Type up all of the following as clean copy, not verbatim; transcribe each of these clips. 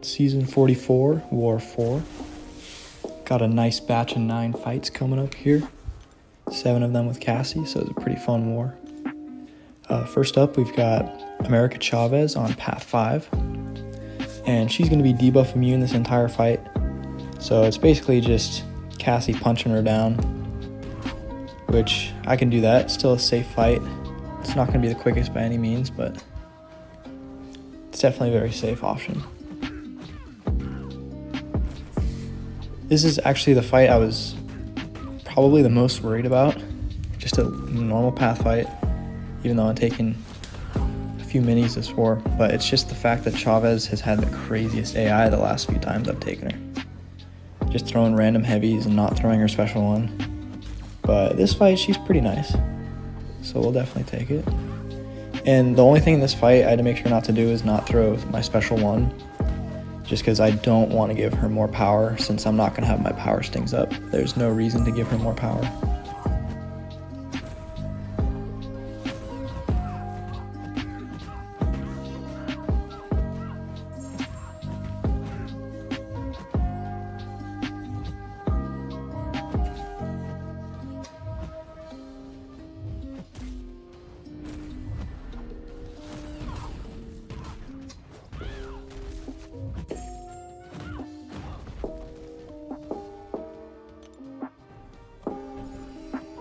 Season 44, War 4. Got a nice batch of 9 fights coming up here. 7 of them with Cassie, so it's a pretty fun war. First up, we've got America Chavez on Path 5. And she's going to be debuff immune this entire fight. So it's basically just Cassie punching her down, which I can do that. It's still a safe fight. It's not going to be the quickest by any means, but it's definitely a very safe option. This is actually the fight I was probably the most worried about. Just a normal path fight, even though I'm taking a few minis this war. But it's just the fact that Chavez has had the craziest AI the last few times I've taken her. Just throwing random heavies and not throwing her special one. But this fight, she's pretty nice. So we'll definitely take it. And the only thing in this fight I had to make sure not to do is not throw my special one. Just because I don't want to give her more power since I'm not going to have my power stings up. There's no reason to give her more power.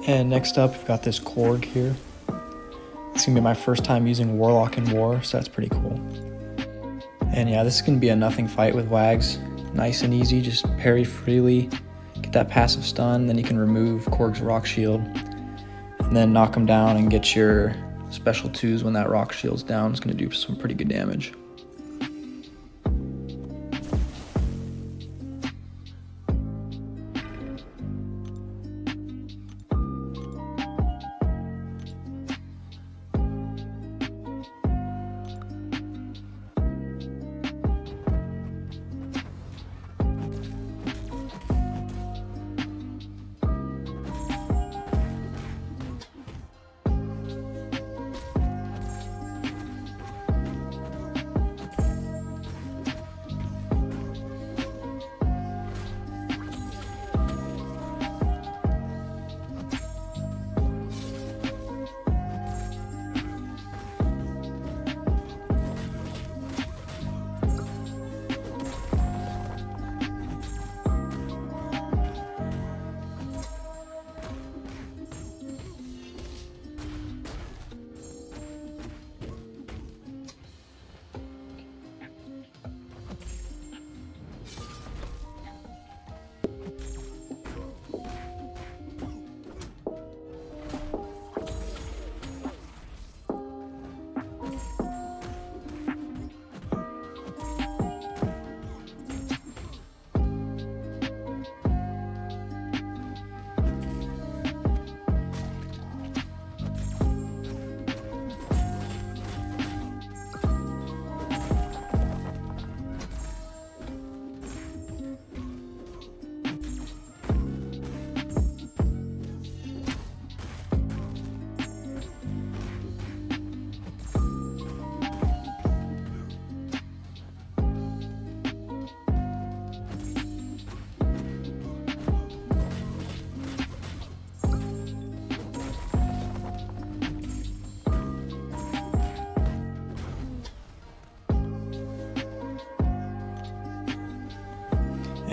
And next up, we've got this Korg here. It's gonna be my first time using Warlock in War, so that's pretty cool. And yeah, this is gonna be a nothing fight with Wags. Nice and easy, just parry freely, get that passive stun, then you can remove Korg's rock shield, and then knock him down and get your special 2s when that rock shield's down. It's gonna do some pretty good damage.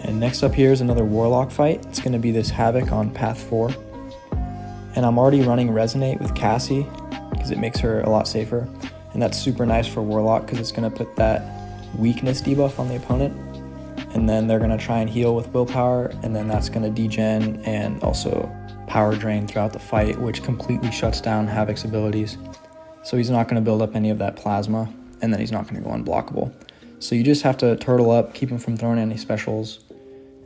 And next up here is another Warlock fight. It's going to be this Havoc on Path 4. And I'm already running Resonate with Cassie because it makes her a lot safer. And that's super nice for Warlock because it's going to put that weakness debuff on the opponent. And then they're going to try and heal with willpower, and then that's going to degen and also power drain throughout the fight, which completely shuts down Havoc's abilities. So he's not going to build up any of that plasma, and then he's not going to go unblockable. So you just have to turtle up, keep him from throwing any specials.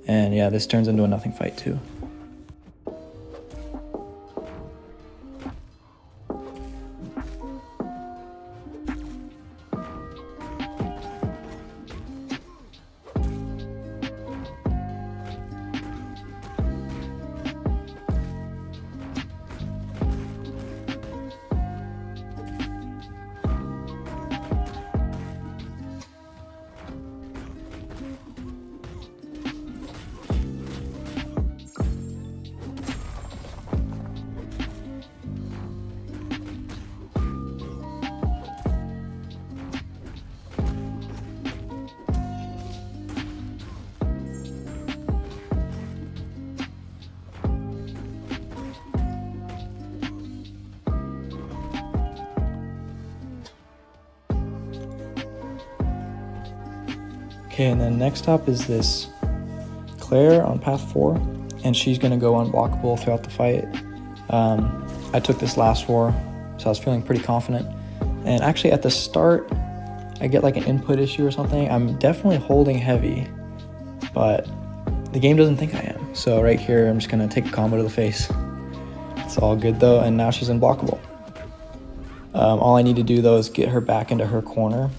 And yeah, this turns into a nothing fight too. Okay, and then next up is this Claire on path 4, and she's gonna go unblockable throughout the fight. I took this last war, so I was feeling pretty confident. And actually at the start, I get like an input issue or something. I'm definitely holding heavy, but the game doesn't think I am. So right here, I'm just gonna take a combo to the face. It's all good though, and now she's unblockable. All I need to do though is get her back into her corner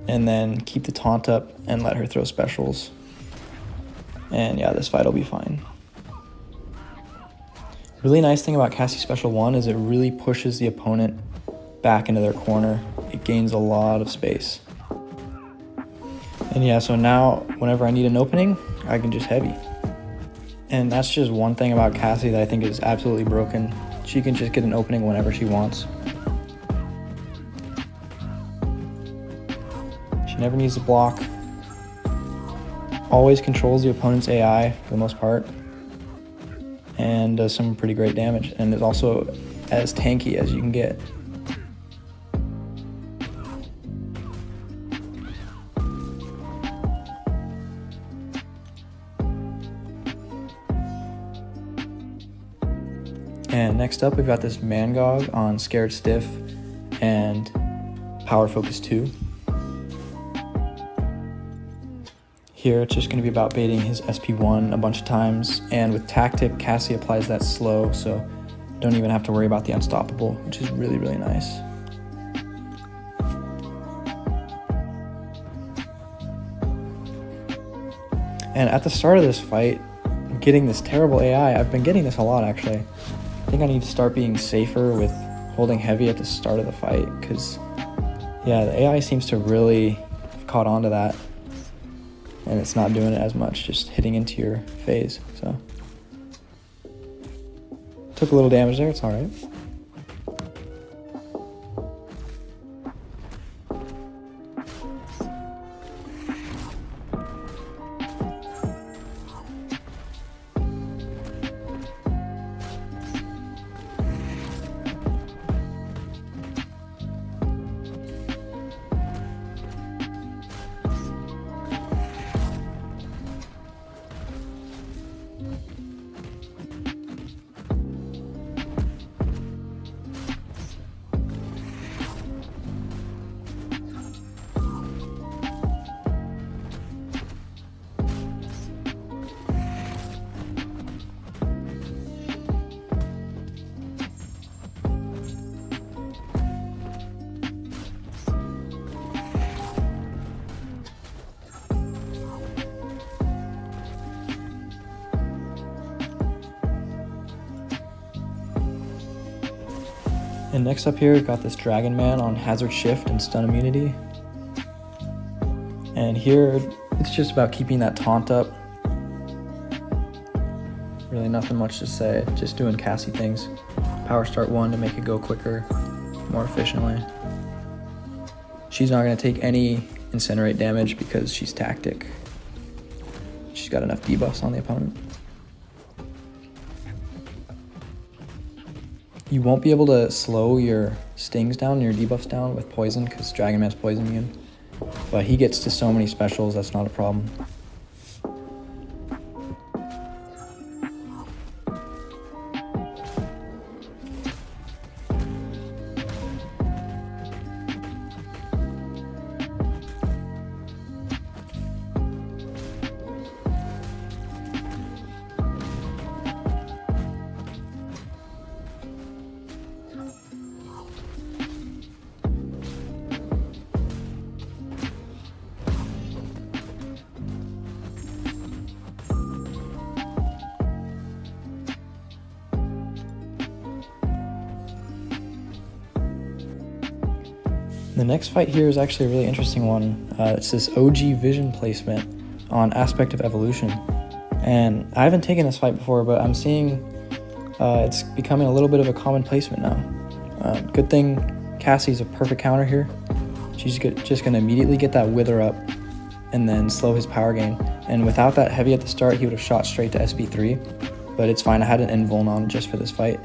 and then keep the taunt up and let her throw specials. And yeah, this fight will be fine. Really nice thing about Cassie Special 1 is it really pushes the opponent back into their corner. It gains a lot of space. And yeah, so now whenever I need an opening, I can just heavy. And that's just one thing about Cassie that I think is absolutely broken. She can just get an opening whenever she wants. She never needs to block. Always controls the opponent's AI for the most part. And does some pretty great damage. And is also as tanky as you can get. And next up, we've got this Mangog on Scared Stiff and Power Focus 2. Here, it's just going to be about baiting his SP1 a bunch of times, and with Tactic, Cassie applies that slow, so don't even have to worry about the unstoppable, which is really, really nice. And at the start of this fight, getting this terrible AI, I've been getting this a lot actually. I think I need to start being safer with holding heavy at the start of the fight, because yeah, the AI seems to really have caught on to that. And it's not doing it as much, just hitting into your phase, so. Took a little damage there, it's all right. And next up here, we've got this Dragon Man on Hazard Shift and Stun Immunity. And here, it's just about keeping that taunt up. Really nothing much to say, just doing Cassie things. Power Start 1 to make it go quicker, more efficiently. She's not going to take any Incinerate damage because she's Tactic. She's got enough debuffs on the opponent. You won't be able to slow your stings down and your debuffs down with poison because Dragon Man's poison immune. But he gets to so many specials, that's not a problem. The next fight here is actually a really interesting one. It's this OG Vision placement on Aspect of Evolution. And I haven't taken this fight before, but I'm seeing it's becoming a little bit of a common placement now. Good thing Cassie's a perfect counter here. She's just gonna immediately get that Wither up and then slow his power gain. And without that heavy at the start, he would have shot straight to SP3, but it's fine, I had an invuln on just for this fight.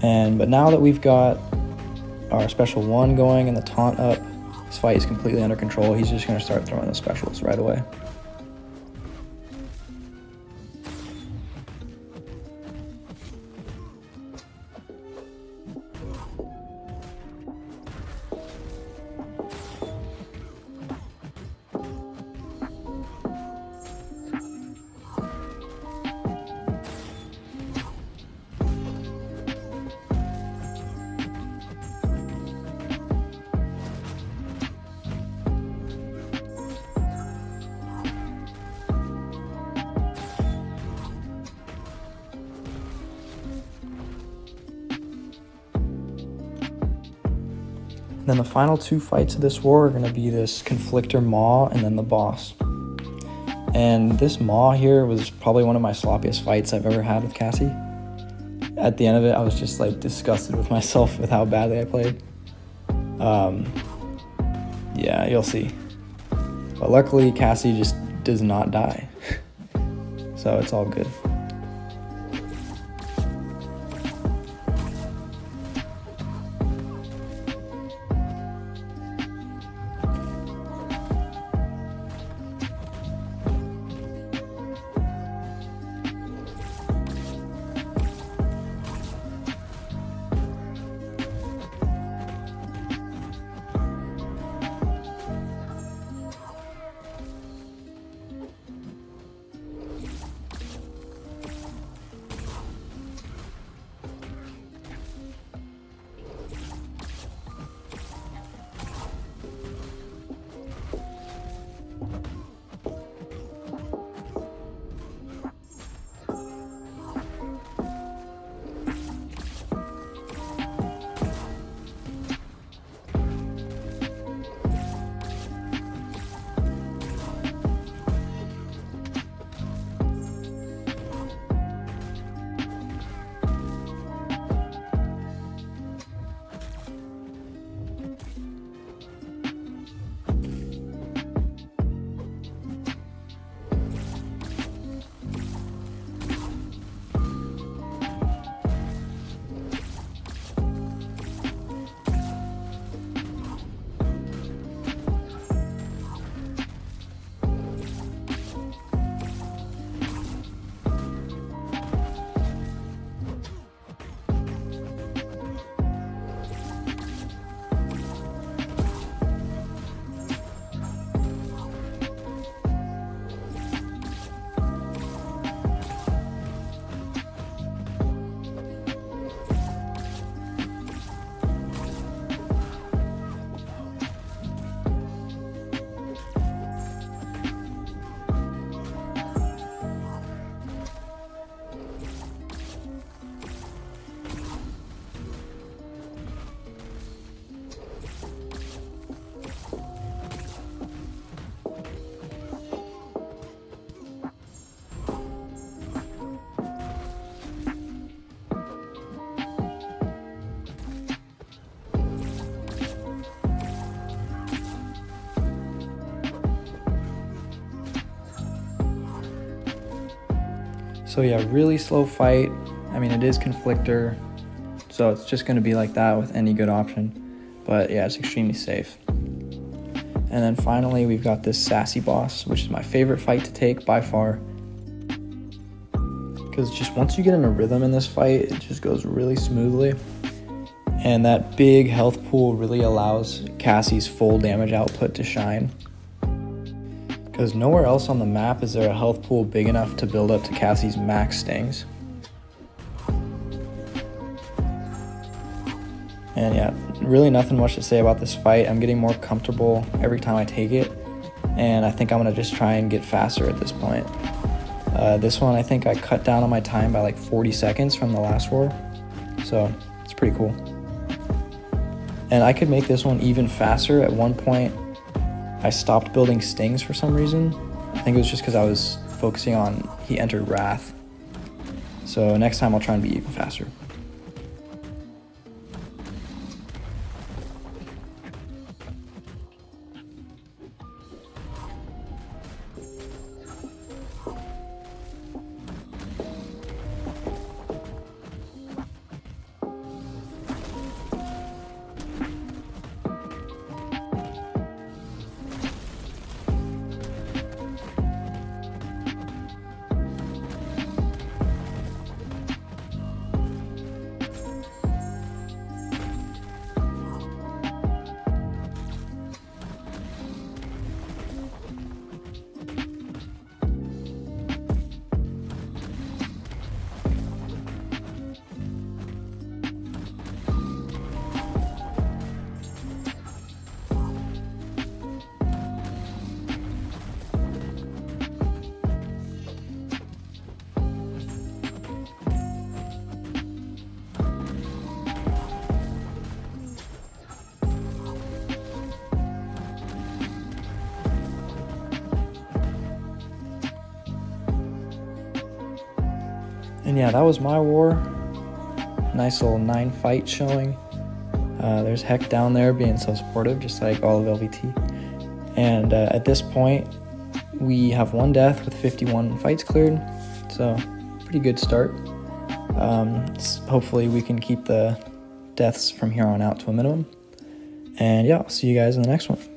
But now that we've got our special 1 going and the taunt up, This fight is completely under control. He's just going to start throwing those specials right away. Then the final two fights of this war are going to be this Conflictor Maw and then the boss. And this Maw here was probably one of my sloppiest fights I've ever had with Cassie. At the end of it, I was just like disgusted with myself with how badly I played. Yeah, you'll see. But luckily, Cassie just does not die. So it's all good. So yeah, really slow fight. I mean, it is Conflictor, so it's just going to be like that with any good option. But yeah, it's extremely safe. And then finally, we've got this Sassy boss, which is my favorite fight to take by far. Because just once you get in a rhythm in this fight, it just goes really smoothly. And that big health pool really allows Cassie's full damage output to shine. Because nowhere else on the map is there a health pool big enough to build up to Cassie's max stings. And yeah, really nothing much to say about this fight. I'm getting more comfortable every time I take it, and I think I'm gonna just try and get faster at this point. This one, I think I cut down on my time by like 40 seconds from the last war, so it's pretty cool. And I could make this one even faster. At one point, I stopped building stings for some reason. I think it was just because I was focusing on he entered Wrath. So next time I'll try and be even faster. And yeah, that was my war. Nice little 9 fight showing. There's Heck down there being so supportive, just like all of LVT. And at this point, we have 1 death with 51 fights cleared. So pretty good start. Hopefully we can keep the deaths from here on out to a minimum. And yeah, I'll see you guys in the next one.